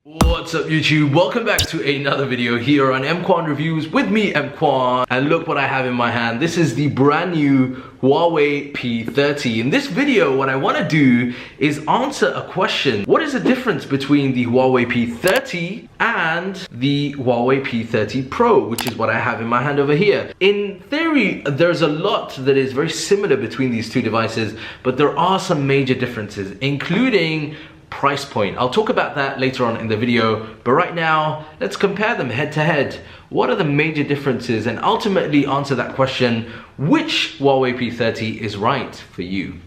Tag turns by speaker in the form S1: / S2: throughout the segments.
S1: What's up YouTube? Welcome back to another video here on EMKWAN Reviews with me, EMKWAN. And look what I have in my hand. This is the brand new Huawei P30. In this video, what I want to do is answer a question. What is the difference between the Huawei P30 and the Huawei P30 Pro, which is what I have in my hand over here? In theory, there's a lot that is very similar between these two devices, but there are some major differences, including price point. I'll talk about that later on in the video, but right now let's compare them head to head. What are the major differences, and ultimately answer that question, which Huawei P30 is right for you?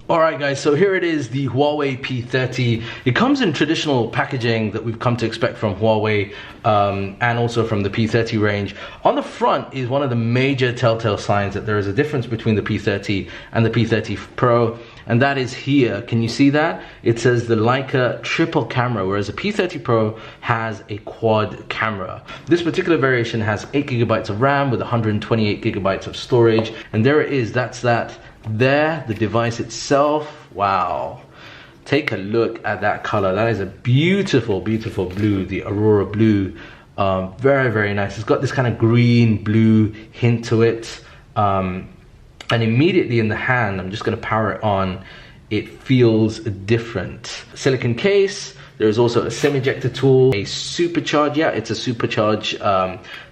S1: Alright guys, so here it is, the Huawei P30. It comes in traditional packaging that we've come to expect from Huawei and also from the P30 range. On the front is one of the major telltale signs that there is a difference between the P30 and the P30 Pro, and that is here. Can you see that? It says the Leica triple camera, whereas the P30 Pro has a quad camera. This particular variation has 8 GB of RAM with 128 GB of storage, and there it is, that's that. There, the device itself, wow, take a look at that color. That is a beautiful, beautiful blue, the Aurora blue. Very, very nice. It's got this kind of green blue hint to it, and immediately in the hand, I'm just going to power it on, it feels different. Silicon case. There's also a SIM ejector tool, a SuperCharge, yeah, it's a SuperCharge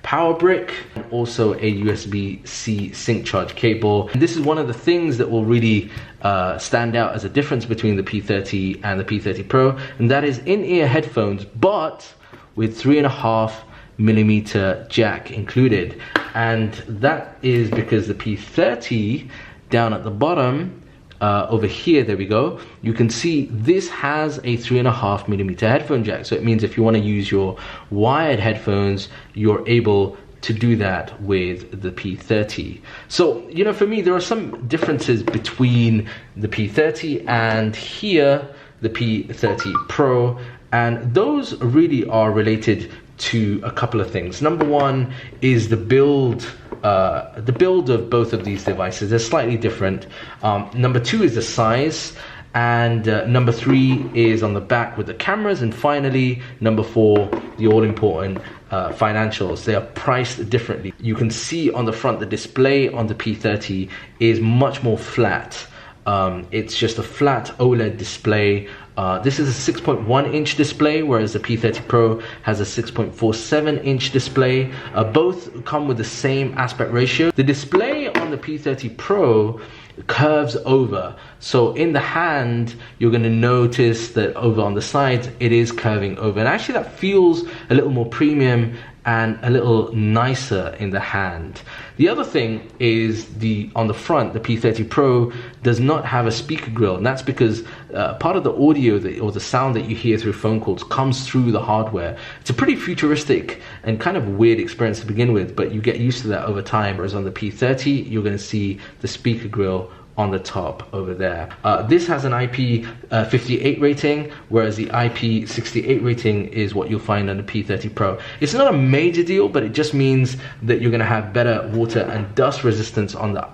S1: power brick, and also a USB-C sync charge cable. And this is one of the things that will really stand out as a difference between the P30 and the P30 Pro, and that is in-ear headphones, but with 3.5mm jack included. And that is because the P30, down at the bottom, over here, there we go, you can see this has a 3.5mm headphone jack. So it means if you want to use your wired headphones, you're able to do that with the P30. So, you know, for me, there are some differences between the P30 and here, the P30 Pro, and those really are related to a couple of things. Number one is the build of both of these devices. They're slightly different. Number two is the size, and number three is on the back with the cameras, and finally number four, the all-important financials. They are priced differently. You can see on the front, the display on the P30 is much more flat. It's just a flat OLED display. This is a 6.1 inch display, whereas the P30 Pro has a 6.47 inch display. Both come with the same aspect ratio. The display on the P30 Pro curves over, so in the hand you're going to notice that over on the sides it is curving over, and actually that feels a little more premium and a little nicer in the hand. The other thing is on the front, the P30 Pro does not have a speaker grill, and that's because part of the audio or the sound that you hear through phone calls comes through the hardware. It's a pretty futuristic and kind of weird experience to begin with, but you get used to that over time, whereas on the P30 you're going to see the speaker grill on the top over there. This has an IP58 rating, whereas the IP68 rating is what you'll find on the P30 Pro. It's not a major deal, but it just means that you're going to have better water and dust resistance on the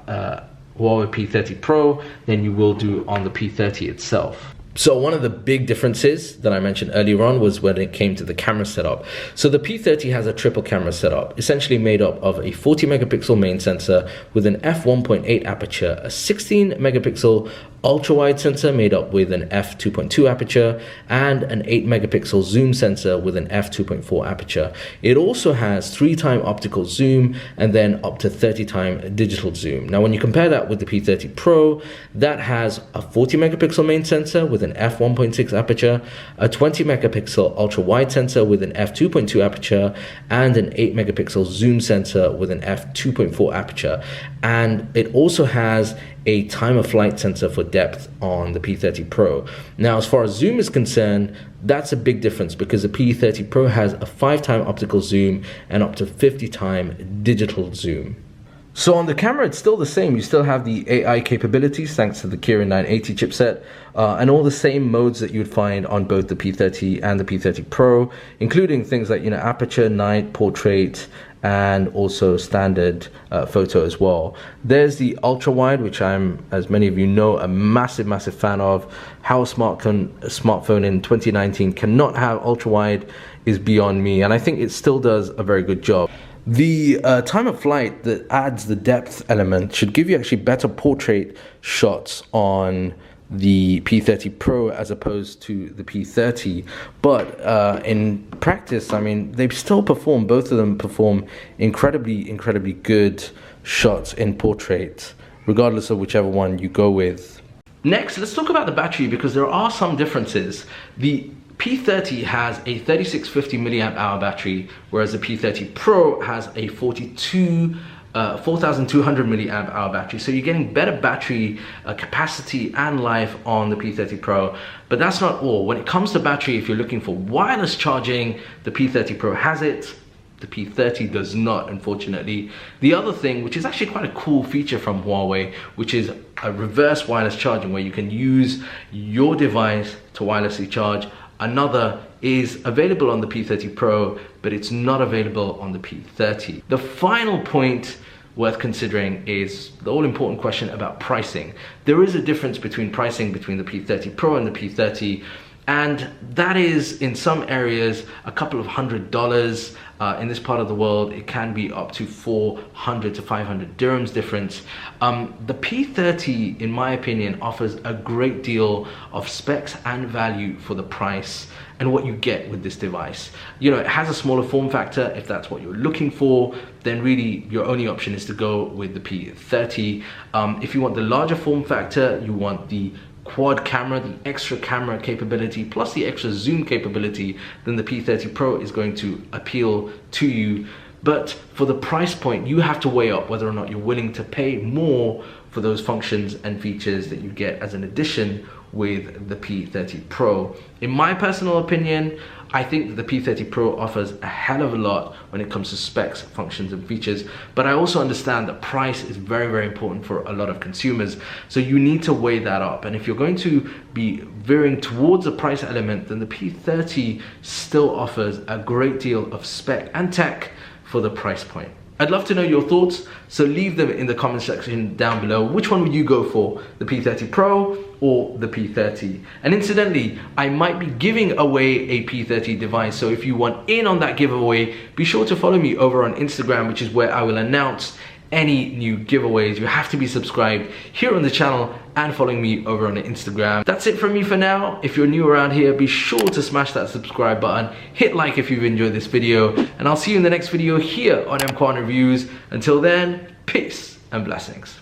S1: Huawei P30 Pro than you will do on the P30 itself. So one of the big differences that I mentioned earlier on was when it came to the camera setup. So the P30 has a triple camera setup, essentially made up of a 40 megapixel main sensor with an f1.8 aperture, a 16 megapixel ultra wide sensor made up with an f2.2 aperture, and an 8 megapixel zoom sensor with an f2.4 aperture. It also has 3x optical zoom and then up to 30x digital zoom. Now when you compare that with the P30 Pro, that has a 40 megapixel main sensor with an f1.6 aperture, a 20 megapixel ultra wide sensor with an f2.2 aperture, and an 8 megapixel zoom sensor with an f2.4 aperture. And it also has a time of flight sensor for depth on the P30 Pro. Now, as far as zoom is concerned, that's a big difference because the P30 Pro has a 5x optical zoom and up to 50x digital zoom. So on the camera, it's still the same. You still have the AI capabilities thanks to the Kirin 980 chipset, and all the same modes that you'd find on both the P30 and the P30 Pro, including things like, aperture, night, portrait, and also standard photo as well. There's the ultra wide, which I'm, as many of you know, a massive fan of. How a smartphone in 2019 cannot have ultra wide is beyond me, and I think it still does a very good job. The time of flight that adds the depth element should give you actually better portrait shots on the P30 Pro as opposed to the P30, but in practice, I mean, they still perform, both of them perform incredibly good shots in portrait, regardless of whichever one you go with. Next, let's talk about the battery, because there are some differences. The P30 has a 3650 milliamp hour battery, whereas the P30 Pro has a 4200 milliamp hour battery. So you're getting better battery capacity and life on the P30 Pro. But that's not all. When it comes to battery, if you're looking for wireless charging, the P30 Pro has it. The P30 does not, unfortunately. The other thing, which is actually quite a cool feature from Huawei, which is a reverse wireless charging, where you can use your device to wirelessly charge. Another is available on the P30 Pro, but it's not available on the P30. The final point worth considering is the all-important question about pricing. There is a difference between pricing between the P30 Pro and the P30, and that is, in some areas, a couple of $100. In this part of the world, it can be up to 400 to 500 dirhams difference. The P30, in my opinion, offers a great deal of specs and value for the price and what you get with this device. It has a smaller form factor. If that's what you're looking for, then really your only option is to go with the P30. If you want the larger form factor, you want the quad camera, the extra camera capability, plus the extra zoom capability, then the P30 Pro is going to appeal to you. But for the price point, you have to weigh up whether or not you're willing to pay more for those functions and features that you get as an addition with the P30 Pro. In my personal opinion, I think that the P30 Pro offers a hell of a lot when it comes to specs, functions, and features, but I also understand that price is very important for a lot of consumers, so you need to weigh that up. And if you're going to be veering towards the price element, then the P30 still offers a great deal of spec and tech for the price point. I'd love to know your thoughts, so leave them in the comment section down below. Which one would you go for, the P30 Pro or the P30? And incidentally, I might be giving away a P30 device, so if you want in on that giveaway, be sure to follow me over on Instagram, which is where I will announce any new giveaways. You have to be subscribed here on the channel and following me over on Instagram. That's it from me for now. If you're new around here, be sure to smash that subscribe button, hit like if you've enjoyed this video, and I'll see you in the next video here on EMKWAN Reviews. Until then, peace and blessings.